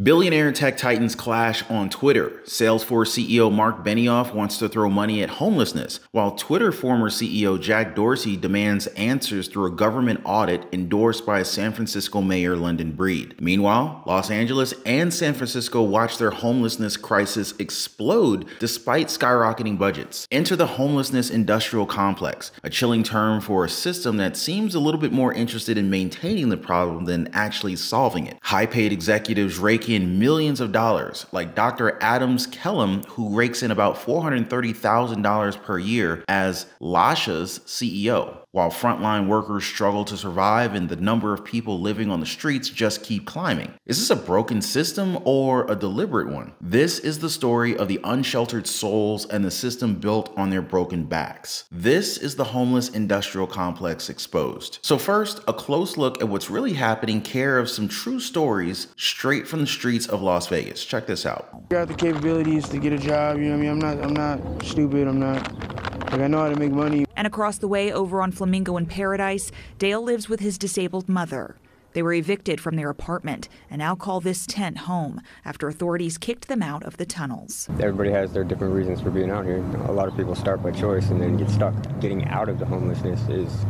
Billionaire tech titans clash on Twitter. Salesforce CEO Mark Benioff wants to throw money at homelessness, while Twitter former CEO Jack Dorsey demands answers through a government audit endorsed by San Francisco Mayor London Breed. Meanwhile, Los Angeles and San Francisco watch their homelessness crisis explode despite skyrocketing budgets. Enter the homelessness industrial complex, a chilling term for a system that seems a little bit more interested in maintaining the problem than actually solving it. High-paid executives rake in millions of dollars, like Dr. Adams Kellum, who rakes in about $430,000 per year as Lasha's CEO, while frontline workers struggle to survive and the number of people living on the streets just keep climbing. Is this a broken system or a deliberate one? This is the story of the unsheltered souls and the system built on their broken backs. This is the homeless industrial complex exposed. So first, a close look at what's really happening, care of some true stories straight from the streets of Las Vegas. Check this out. I got the capabilities to get a job, you know what I mean? I'm not stupid, I know how to make money. And across the way over on Flamingo in Paradise, Dale lives with his disabled mother. They were evicted from their apartment and now call this tent home after authorities kicked them out of the tunnels. Everybody has their different reasons for being out here. A lot of people start by choice and then get stuck. Getting out of the homelessness is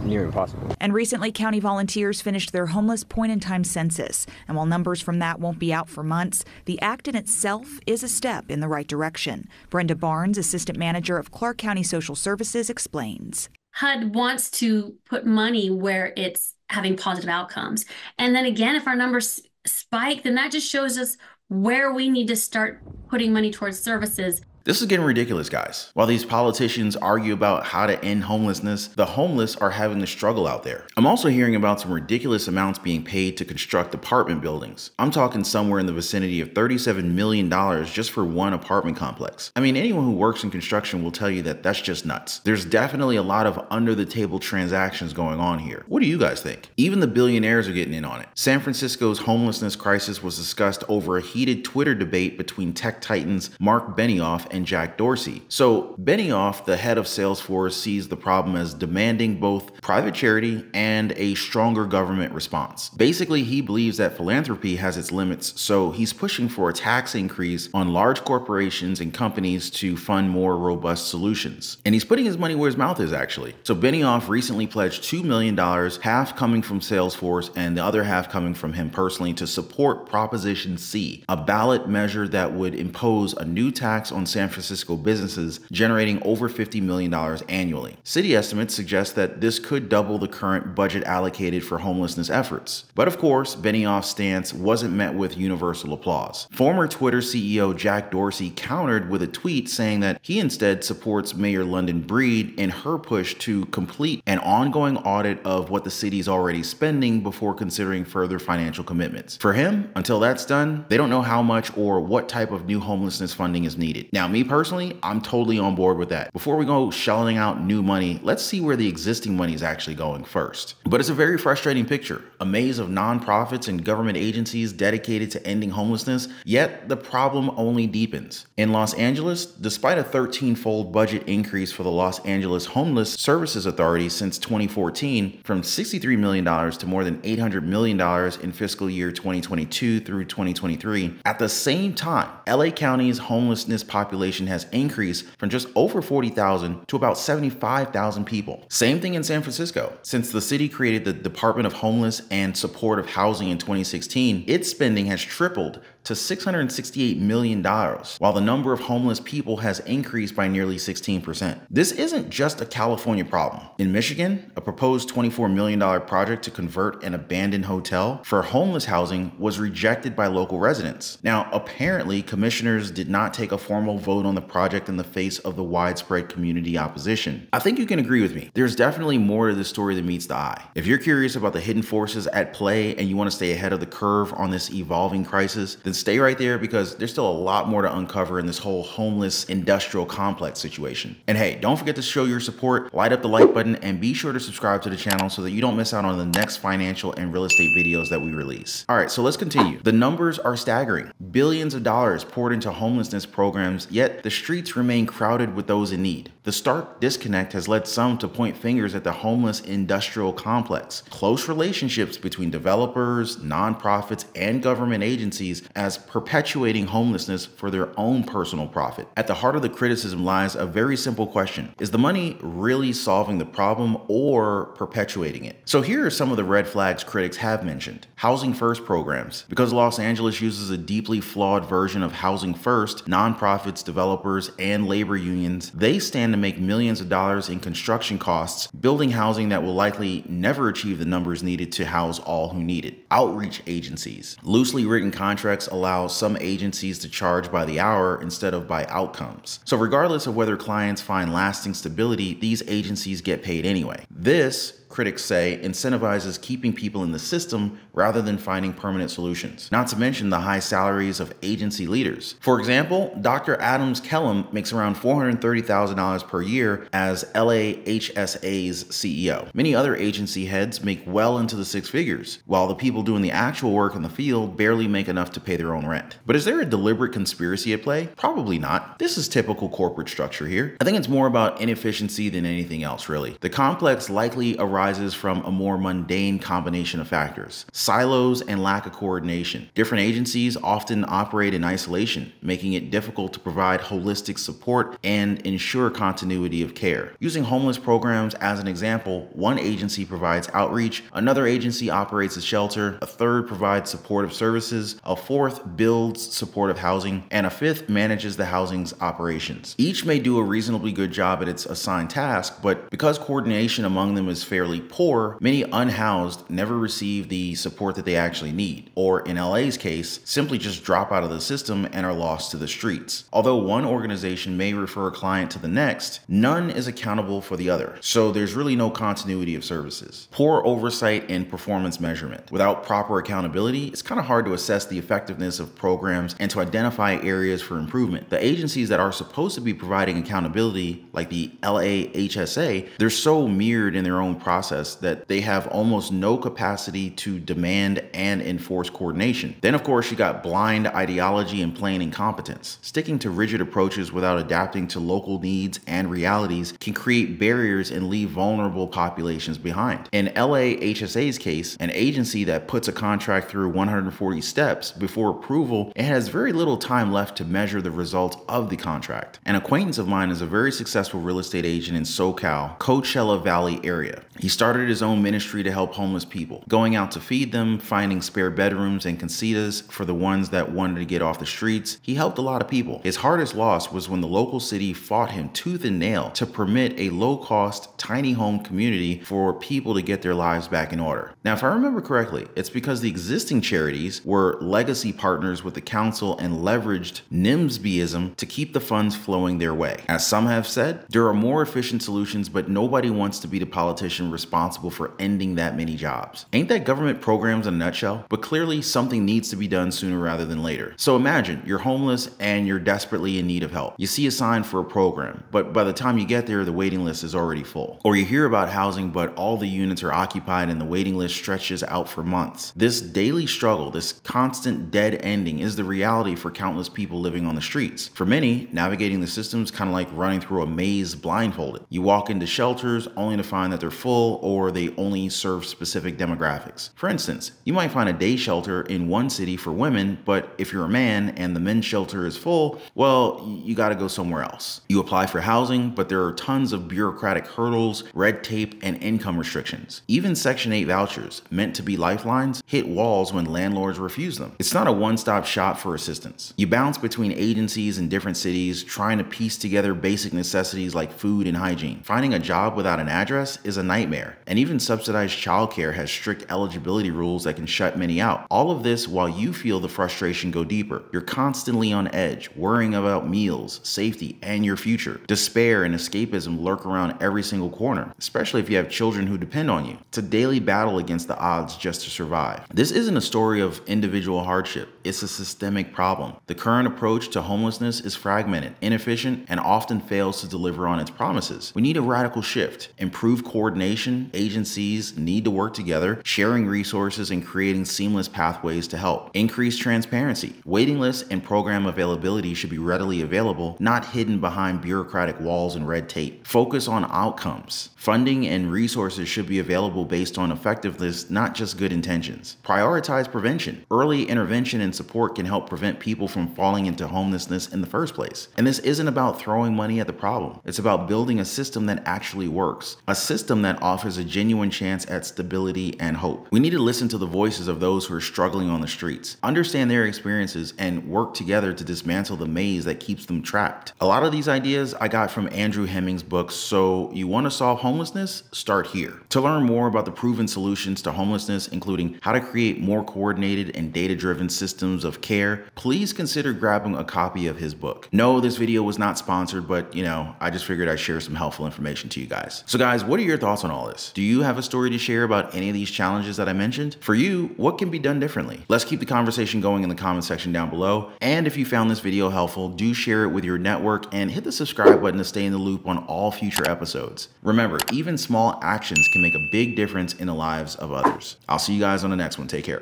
near impossible. And recently, county volunteers finished their homeless point-in-time census. And while numbers from that won't be out for months, the act in itself is a step in the right direction. Brenda Barnes, assistant manager of Clark County Social Services, explains. HUD wants to put money where it's having positive outcomes. And then again, if our numbers spike, then that just shows us where we need to start putting money towards services. This is getting ridiculous, guys. While these politicians argue about how to end homelessness, the homeless are having the struggle out there. I'm also hearing about some ridiculous amounts being paid to construct apartment buildings. I'm talking somewhere in the vicinity of $37 million just for one apartment complex. I mean, anyone who works in construction will tell you that that's just nuts. There's definitely a lot of under-the-table transactions going on here. What do you guys think? Even the billionaires are getting in on it. San Francisco's homelessness crisis was discussed over a heated Twitter debate between tech titans Mark Benioff and Jack Dorsey. So Benioff, the head of Salesforce, sees the problem as demanding both private charity and a stronger government response. Basically, he believes that philanthropy has its limits, so he's pushing for a tax increase on large corporations and companies to fund more robust solutions. And he's putting his money where his mouth is, actually. So Benioff recently pledged $2 million, half coming from Salesforce and the other half coming from him personally, to support Proposition C, a ballot measure that would impose a new tax on San Francisco businesses, generating over $50 million annually. City estimates suggest that this could double the current budget allocated for homelessness efforts. But of course, Benioff's stance wasn't met with universal applause. Former Twitter CEO Jack Dorsey countered with a tweet saying that he instead supports Mayor London Breed in her push to complete an ongoing audit of what the city's already spending before considering further financial commitments. For him, until that's done, they don't know how much or what type of new homelessness funding is needed. Now, me personally, I'm totally on board with that. Before we go shelling out new money, let's see where the existing money is actually going first. But it's a very frustrating picture. A maze of nonprofits and government agencies dedicated to ending homelessness, yet the problem only deepens. In Los Angeles, despite a 13-fold budget increase for the Los Angeles Homeless Services Authority since 2014, from $63 million to more than $800 million in fiscal year 2022 through 2023, at the same time, LA County's homelessness population has increased from just over 40,000 to about 75,000 people. Same thing in San Francisco. Since the city created the Department of Homeless and Supportive Housing in 2016, its spending has tripled to $668 million, while the number of homeless people has increased by nearly 16%. This isn't just a California problem. In Michigan, a proposed $24 million project to convert an abandoned hotel for homeless housing was rejected by local residents. Now, apparently, commissioners did not take a formal vote on the project in the face of the widespread community opposition. I think you can agree with me. There's definitely more to this story than meets the eye. If you're curious about the hidden forces at play and you want to stay ahead of the curve on this evolving crisis, then then stay right there because there's still a lot more to uncover in this whole homeless industrial complex situation. And hey, don't forget to show your support, light up the like button, and be sure to subscribe to the channel so that you don't miss out on the next financial and real estate videos that we release. All right, so let's continue. The numbers are staggering. Billions of dollars poured into homelessness programs, yet the streets remain crowded with those in need. The stark disconnect has led some to point fingers at the homeless industrial complex. Close relationships between developers, nonprofits, and government agencies as perpetuating homelessness for their own personal profit. At the heart of the criticism lies a very simple question. Is the money really solving the problem or perpetuating it? So here are some of the red flags critics have mentioned. Housing First programs. Because Los Angeles uses a deeply flawed version of Housing First, nonprofits, developers, and labor unions, they stand to make millions of dollars in construction costs, building housing that will likely never achieve the numbers needed to house all who need it. Outreach agencies. Loosely written contracts allow some agencies to charge by the hour instead of by outcomes. So regardless of whether clients find lasting stability, these agencies get paid anyway. This, critics say, incentivizes keeping people in the system rather than finding permanent solutions. Not to mention the high salaries of agency leaders. For example, Dr. Adams Kellum makes around $430,000 per year as LAHSA's CEO. Many other agency heads make well into the six figures, while the people doing the actual work in the field barely make enough to pay their own rent. But is there a deliberate conspiracy at play? Probably not. This is typical corporate structure here. I think it's more about inefficiency than anything else, really. The complex likely arises from a more mundane combination of factors: silos and lack of coordination. Different agencies often operate in isolation, making it difficult to provide holistic support and ensure continuity of care. Using homeless programs as an example, one agency provides outreach, another agency operates a shelter, a third provides supportive services, a fourth builds supportive housing, and a fifth manages the housing's operations. Each may do a reasonably good job at its assigned task, but because coordination among them is fairly poor, many unhoused never receive the support that they actually need, or in LA's case, simply just drop out of the system and are lost to the streets. Although one organization may refer a client to the next, none is accountable for the other, so there's really no continuity of services. Poor oversight and performance measurement. Without proper accountability, it's kind of hard to assess the effectiveness of programs and to identify areas for improvement. The agencies that are supposed to be providing accountability, like the LAHSA, they're so mirrored in their own process that they have almost no capacity to demand and enforce coordination. Then of course you got blind ideology and plain incompetence. Sticking to rigid approaches without adapting to local needs and realities can create barriers and leave vulnerable populations behind. In LAHSA's case, an agency that puts a contract through 140 steps before approval, it has very little time left to measure the results of the contract. An acquaintance of mine is a very successful real estate agent in SoCal, Coachella Valley area. He started his own ministry to help homeless people, going out to feed them, finding spare bedrooms and casitas for the ones that wanted to get off the streets. He helped a lot of people. His hardest loss was when the local city fought him tooth and nail to permit a low-cost, tiny home community for people to get their lives back in order. Now, if I remember correctly, it's because the existing charities were legacy partners with the council and leveraged NIMSBism to keep the funds flowing their way. As some have said, there are more efficient solutions, but nobody wants to be the politician responsible for ending that many jobs. Ain't that government programs in a nutshell? But clearly something needs to be done sooner rather than later. So imagine you're homeless and you're desperately in need of help. You see a sign for a program, but by the time you get there, the waiting list is already full. Or you hear about housing, but all the units are occupied and the waiting list stretches out for months. This daily struggle, this constant dead ending, is the reality for countless people living on the streets. For many, navigating the system is kind of like running through a maze blindfolded. You walk into shelters only to find that they're full, or they only serve specific demographics. For instance, you might find a day shelter in one city for women, but if you're a man and the men's shelter is full, well, you gotta go somewhere else. You apply for housing, but there are tons of bureaucratic hurdles, red tape, and income restrictions. Even Section 8 vouchers, meant to be lifelines, hit walls when landlords refuse them. It's not a one-stop shop for assistance. You bounce between agencies in different cities, trying to piece together basic necessities like food and hygiene. Finding a job without an address is a nightmare, and even subsidized childcare has strict eligibility rules that can shut many out. All of this while you feel the frustration go deeper. You're constantly on edge, worrying about meals, safety, and your future. Despair and escapism lurk around every single corner, especially if you have children who depend on you. It's a daily battle against the odds just to survive. This isn't a story of individual hardship. It's a systemic problem. The current approach to homelessness is fragmented, inefficient, and often fails to deliver on its promises. We need a radical shift. Improved coordination, agencies need to work together, sharing resources and creating seamless pathways to help. Increased transparency. Waiting lists and program availability should be readily available, not hidden behind bureaucratic walls and red tape. Focus on outcomes. Funding and resources should be available based on effectiveness, not just good intentions. Prioritize prevention. Early intervention and support can help prevent people from falling into homelessness in the first place. And this isn't about throwing money at the problem. It's about building a system that actually works, a system that offers a genuine chance at stability and hope. We need to listen to the voices of those who are struggling on the streets, understand their experiences, and work together to dismantle the maze that keeps them trapped. A lot of these ideas I got from Andrew Hemming's book, So You Want to Solve Homelessness? Start here. To learn more about the proven solutions to homelessness, including how to create more coordinated and data-driven systems of care, please consider grabbing a copy of his book. No, this video was not sponsored, but I just figured I'd share some helpful information to you guys. So guys, what are your thoughts on all this? Do you have a story to share about any of these challenges that I mentioned? For you, what can be done differently? Let's keep the conversation going in the comment section down below. And if you found this video helpful, do share it with your network and hit the subscribe button to stay in the loop on all future episodes. Remember, even small actions can make a big difference in the lives of others. I'll see you guys on the next one. Take care.